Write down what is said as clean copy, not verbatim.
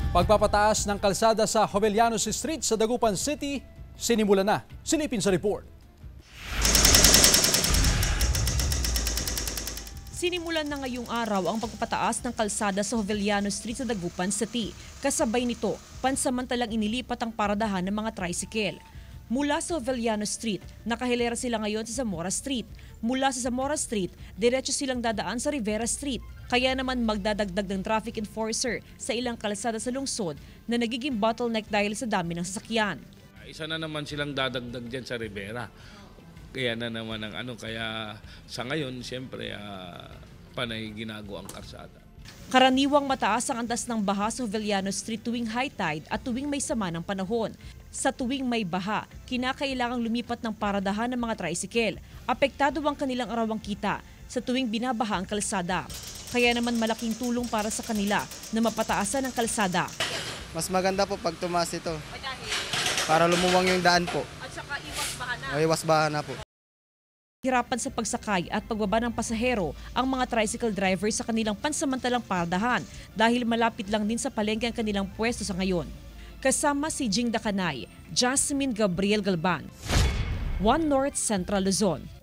Pagpapataas ng kalsada sa Jovellanos Street sa Dagupan City, sinimula na. Silipin sa report. Sinimulan na ngayong araw ang pagpapataas ng kalsada sa Jovellanos Street sa Dagupan City. Kasabay nito, pansamantalang inilipat ang paradahan ng mga tricycle. Mula sa Jovellanos Street, nakahilera sila ngayon sa Zamora Street. Mula sa Zamora Street, diretso silang dadaan sa Rivera Street. Kaya naman magdadagdag ng traffic enforcer sa ilang kalsada sa lungsod na nagiging bottleneck dahil sa dami ng sasakyan. Isa na naman silang dadagdag dyan sa Rivera. Kaya na naman kaya sa ngayon, siyempre, panay ginago ang kalsada. Karaniwang mataas ang antas ng baha sa Jovellanos Street tuwing high tide at tuwing may sama ng panahon. Sa tuwing may baha, kinakailangang lumipat ng paradahan ng mga tricycle. Apektado ang kanilang arawang kita sa tuwing binabaha ang kalsada. Kaya naman malaking tulong para sa kanila na mapataasan ang kalsada. Mas maganda po pag tumaas ito. Para lumuwang yung daan po. At saka iwas baha na. Iwas baha na po. Hirapan sa pagsakay at pagbaba ng pasahero ang mga tricycle drivers sa kanilang pansamantalang paradahan dahil malapit lang din sa palengke ang kanilang pwesto sa ngayon. Kasama si Jing Dakanay, Jasmine Gabriel Galban, One North Central Luzon.